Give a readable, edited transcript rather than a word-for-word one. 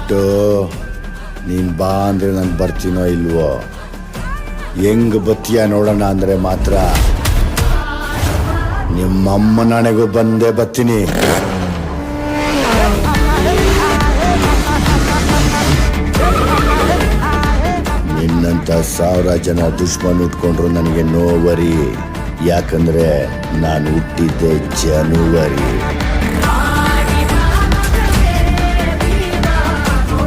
ಬಿಟ್ಟು ನೀನು ಬಾ ಅಂದರೆ ನಾನು ಬರ್ತೀನೋ ಇಲ್ವೋ. ಹೆಂಗ್ ಬತ್ತೀಯ ನೋಡೋಣ ಅಂದರೆ ಮಾತ್ರ ನಿಮ್ಮಮ್ಮ ನನಗೂ ಬಂದೇ ಬರ್ತೀನಿ. ನಿನ್ನಂಥ 1000 ಜನ ದುಶ್ಮನ್ ಉಟ್ಕೊಂಡ್ರು ನನಗೆ ನೋವರಿ. ಯಾಕಂದ್ರೆ ನಾನು ಹುಟ್ಟಿದ್ದೆ ಜನವರಿ.